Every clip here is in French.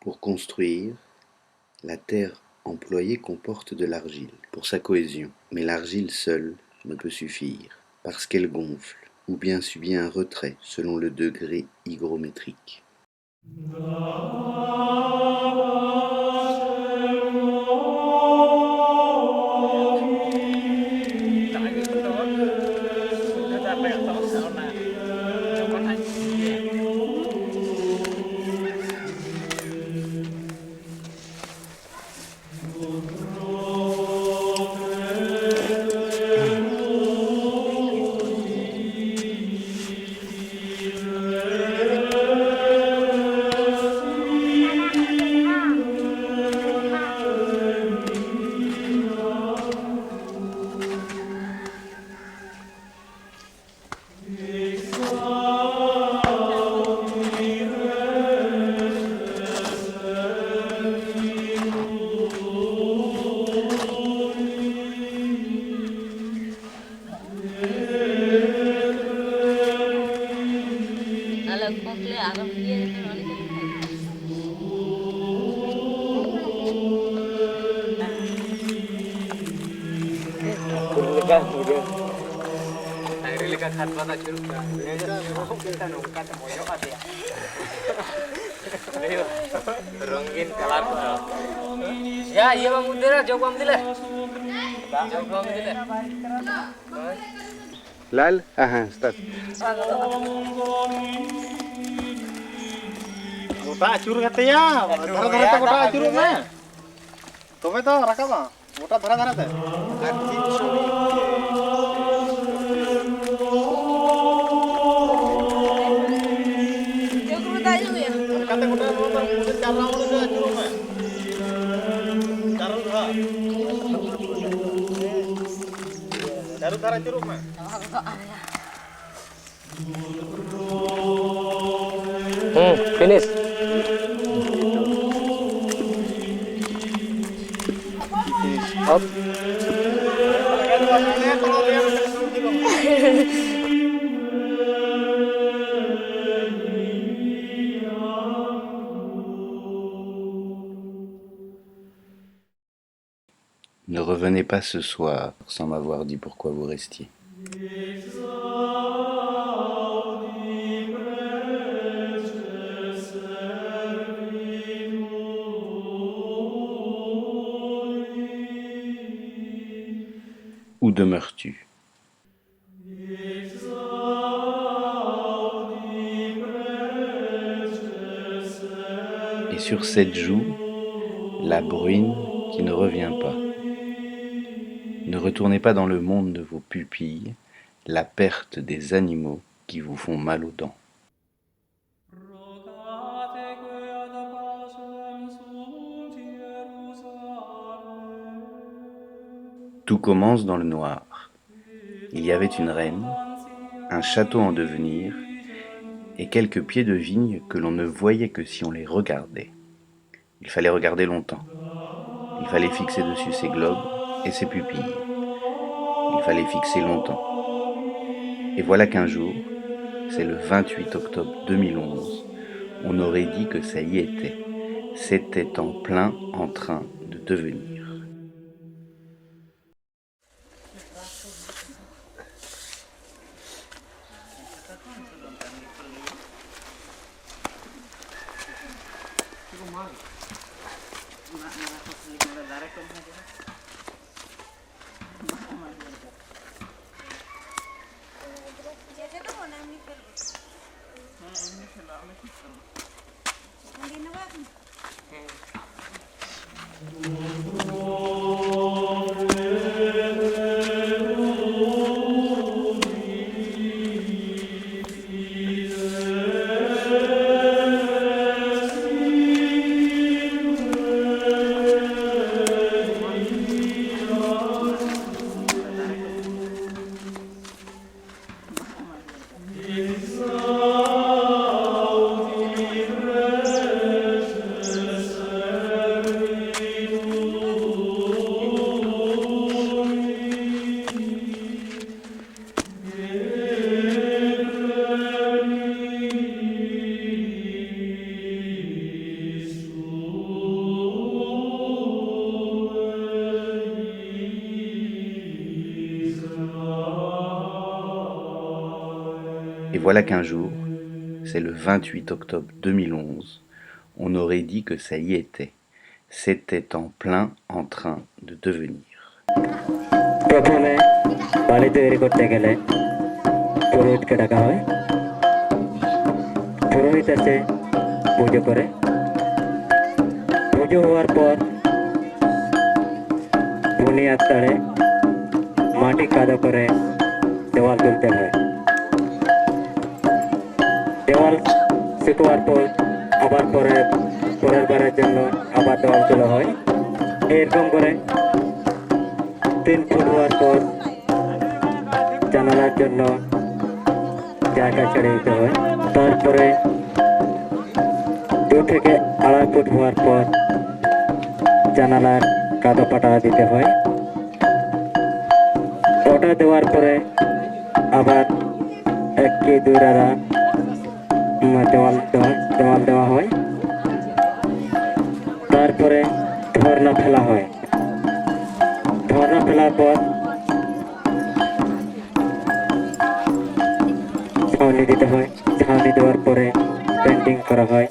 Pour construire, la terre employée comporte de l'argile pour sa cohésion, mais l'argile seule ne peut suffire, parce qu'elle gonfle, ou bien subit un retrait selon le degré hygrométrique. Rongin kalar ya iya bang mudir jauh bang mudir jauh bang mudir Lal, start. Kota acur katanya, dhara-dhara kota acur mah. Tome to rakam mah, kota dhara-dhara te. Kata kota mau mungkin cara mau tu acur mah. Cara dhara. Dhara acur mah. Finish up Ne revenez pas ce soir sans m'avoir dit pourquoi vous restiez. Où demeures-tu? Et sur cette joue, la bruine qui ne revient pas. Ne retournez pas dans le monde de vos pupilles, la perte des animaux qui vous font mal aux dents. Tout commence dans le noir. Il y avait une reine, un château en devenir, et quelques pieds de vigne que l'on ne voyait que si on les regardait. Il fallait regarder longtemps. Il fallait fixer dessus ses globes et ses pupilles. Il fallait fixer longtemps. Et voilà qu'un jour, c'est le 28 octobre 2011, on aurait dit que ça y était. C'était en plein en train de devenir. Et voilà qu'un jour, c'est le 28 octobre 2011, on aurait dit que ça y était. C'était en plein en train de devenir. প্রথমে বালি তৈরি করতে গেলে পুরোহিতকে ডাকা হয়। পুরোহিত এসে পুজো করে। পুজো হওয়ার পর বুনিয়াদ তাড়ে মাটি কাদো করে দেওয়াল তুলতে হয়। দেওয়াল শুকোয়ার পর আবার পরের বারের জন্য আবার দেওয়াল তোলা হয়। এরকম করে 3 ফুট হওয়ার পর জানালার জন্য জায়গা ছেড়ে দিতে হয়। তারপরে 2 থেকে 2.5 ফুট হওয়ার পর জানালার কাদো পাটা দিতে হয়। ওটা দেওয়ার পরে আবার 1 কি 2 রাড়া দেওয়াল দেওয়া হয়। তারপরে ধর্না ফেলা হয়। ধর্না ফেলার পর ছাউনি দিতে হয়। ছাউনি দেওয়ার পরে পেন্টিং করা হয়।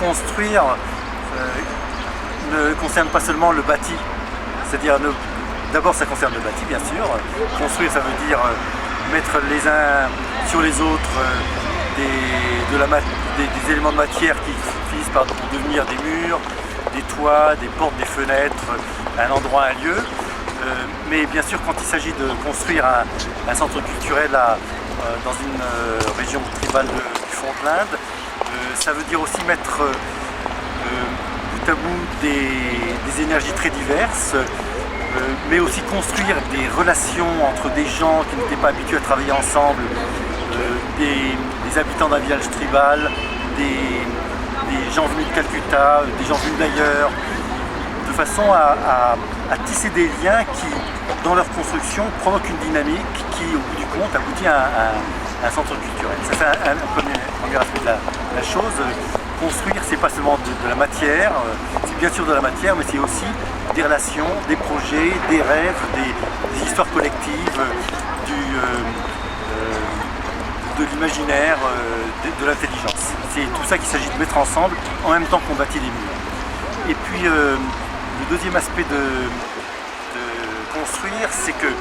Construire ne concerne pas seulement le bâti, c'est-à-dire d'abord ça concerne le bâti bien sûr. Construire ça veut dire mettre les uns sur les autres des éléments de matière qui finissent par devenir des murs, des toits, des portes, des fenêtres, un endroit, un lieu. Mais bien sûr quand il s'agit de construire un centre culturel dans une région tribale du fond de l'Inde, ça veut dire aussi mettre bout à bout des énergies très diverses, mais aussi construire des relations entre des gens qui n'étaient pas habitués à travailler ensemble, des habitants d'un village tribal, des gens venus de Calcutta, des gens venus d'ailleurs, de façon à tisser des liens qui, dans leur construction, provoquent une dynamique qui, au bout du compte, aboutit à un centre culturel. Ça c'est un premier aspect de la chose. Construire, c'est pas seulement de la matière, c'est bien sûr de la matière, mais c'est aussi des relations, des projets, des rêves, des histoires collectives, de l'imaginaire, de l'intelligence. C'est tout ça qu'il s'agit de mettre ensemble en même temps qu'on bâtit les murs. Et puis le deuxième aspect de construire, c'est que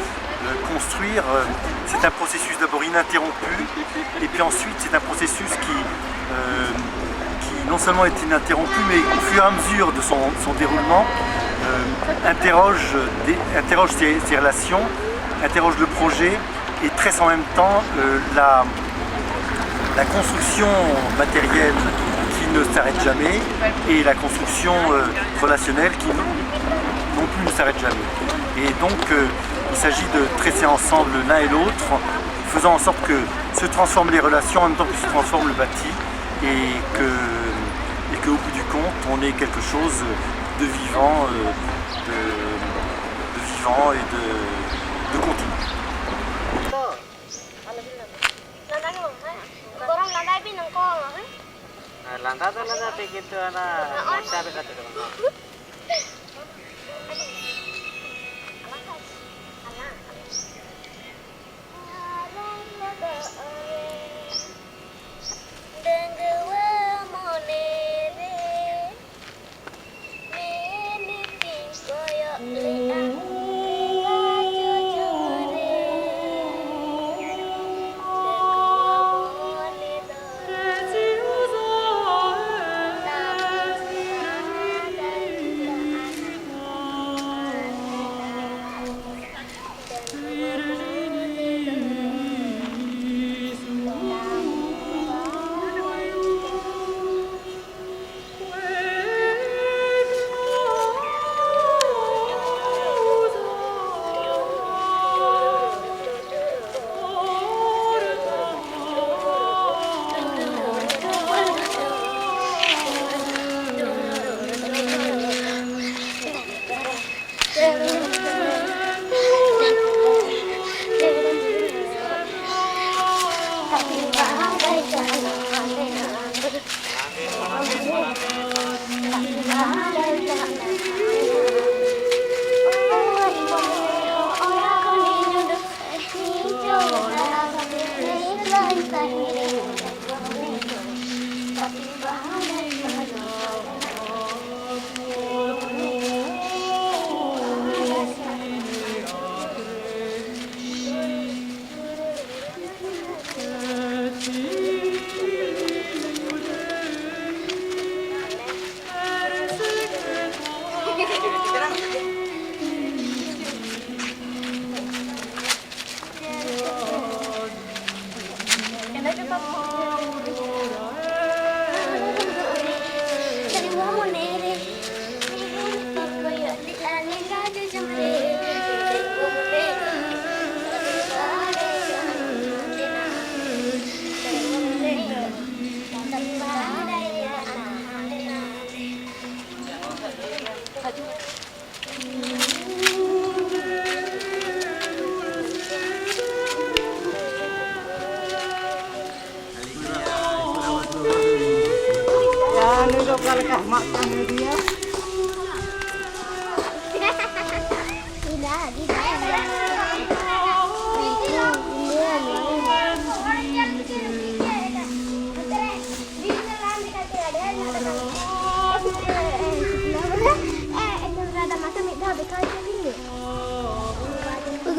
construire, c'est un processus d'abord ininterrompu, et puis ensuite c'est un processus qui non seulement est ininterrompu, mais au fur et à mesure de son déroulement, interroge ses relations, interroge le projet, et tresse en même temps la construction matérielle qui ne s'arrête jamais, et la construction relationnelle qui non plus ne s'arrête jamais. Et donc il s'agit de tresser ensemble l'un et l'autre, faisant en sorte que se transforment les relations en même temps que se transforme le bâti, et qu'au bout du compte, on ait quelque chose de vivant, vivant et de continu. Langkah tuh nanti gitu anak mau capek satu dong.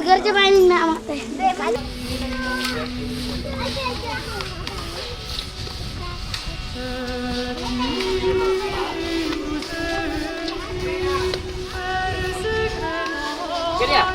Kerja mainin nak mak teh. Jadi ya?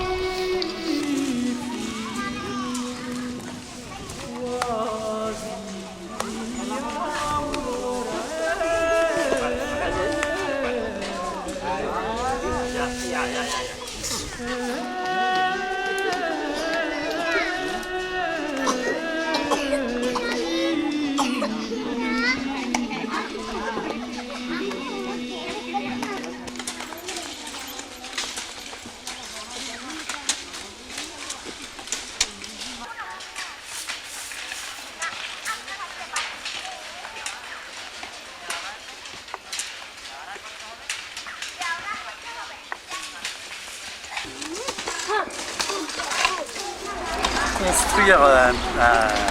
Construire un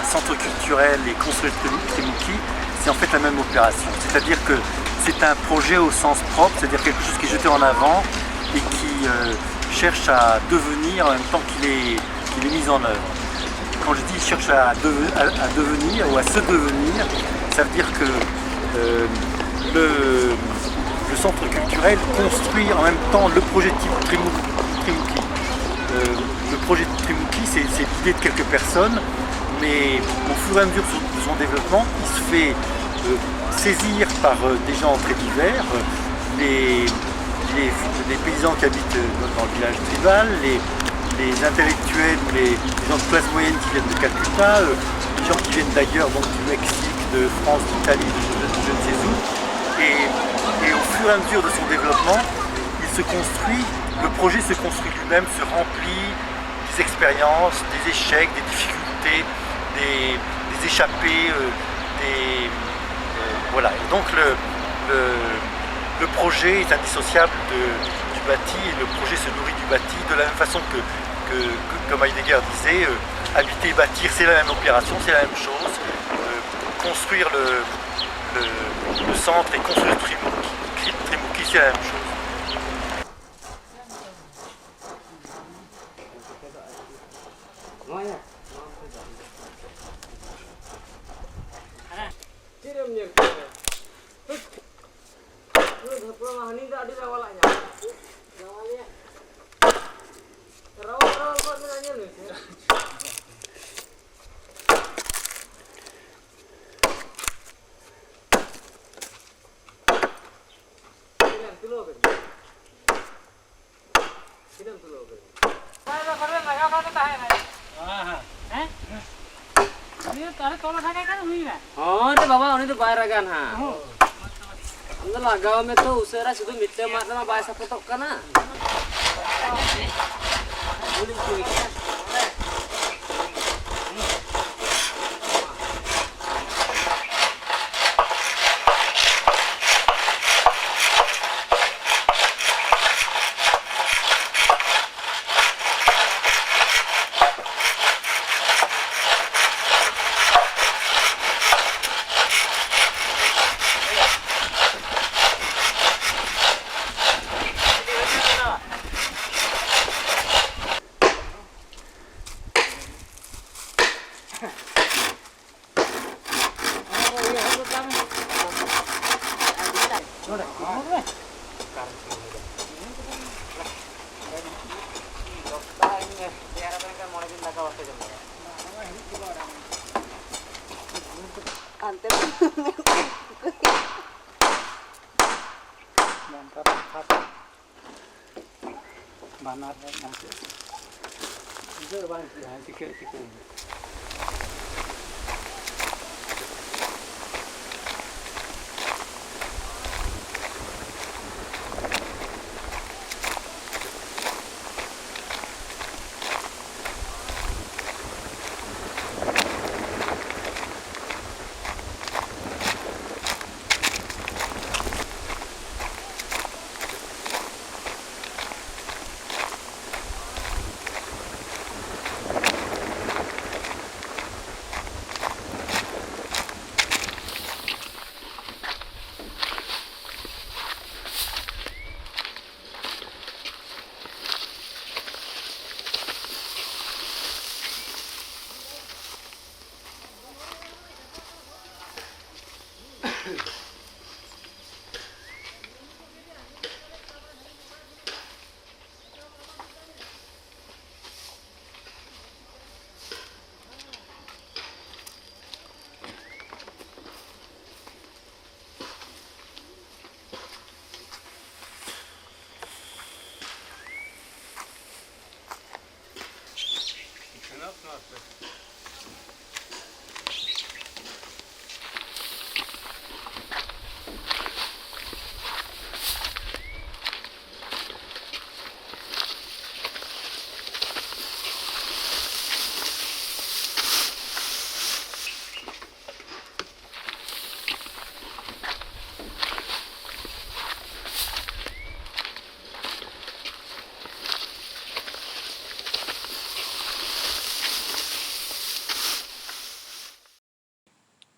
centre culturel et construire Trimouki, c'est en fait la même opération. C'est-à-dire que c'est un projet au sens propre, c'est-à-dire quelque chose qui est jeté en avant et qui cherche à devenir en même temps qu'il est mis en œuvre. Quand je dis cherche à devenir ou à se devenir, ça veut dire que le centre culturel construit en même temps le projet Trimouki. Le projet de Trimouki, c'est l'idée de quelques personnes, mais au fur et à mesure de son développement, il se fait saisir par des gens très divers, les paysans qui habitent dans le village tribal, les intellectuels, les gens de classe moyenne qui viennent de Calcutta, les gens qui viennent d'ailleurs, donc du Mexique, de France, d'Italie, de je ne sais où. Et au fur et à mesure de son développement, il se construit le projet se construit lui-même, se remplit des expériences, des échecs, des difficultés, des échappées, voilà. Et donc le projet est indissociable du bâti, et le projet se nourrit du bâti de la même façon que comme Heidegger disait, habiter et bâtir, c'est la même opération, c'est la même chose. Construire le centre et construire Trimouki, c'est la même chose. हाँ रे बाबा उन्हें तो बाहर आगा ना अंदर लगाव में तो उसे रहा सिद्धू मिट्टे मारना ना बाहर सब तो करना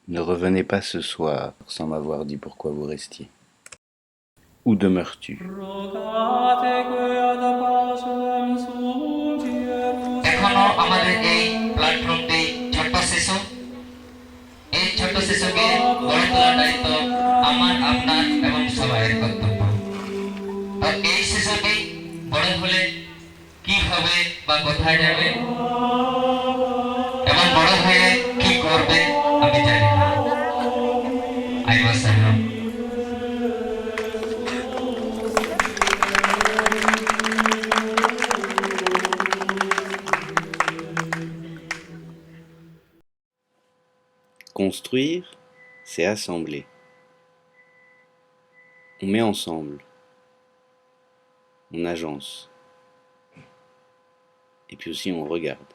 Ne revenez pas ce soir sans m'avoir dit pourquoi vous restiez. Où demeures-tu? এখনো আমাদের এই প্ল্যাটফর্মটি ছোট্ট শিশু এই ছোট্ট শিশুকে গড়ে তোলার দায়িত্ব আমার আপনার এবং সবাইয়ের কর্তব্য তো এই শিশুটি বড় হলে কি হবে বা কোথায় যাবে এবং বড় হয়ে কি করবে আমি জানি না আইমাসালাম Construire, c'est assembler. On met ensemble. On agence. et puis aussi on regarde.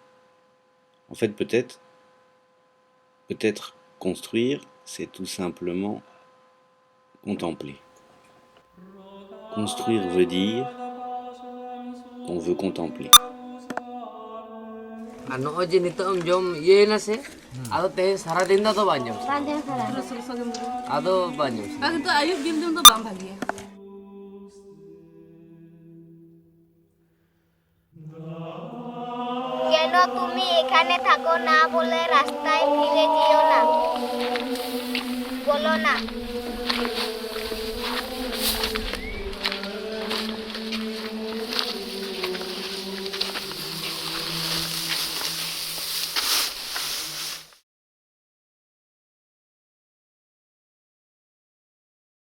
En fait, peut-être construire, c'est tout simplement contempler. Construire veut dire qu'on veut contempler. Ar nog'oy je nito am jom iye na se. Ado te sara din da to banjam. Panjang salah. Ado banjam. 나 근데 아육 김정도 만박이야. কেন তুমি এখানে থাকো না বলে রাস্তায় ফিরে যেও না বলো না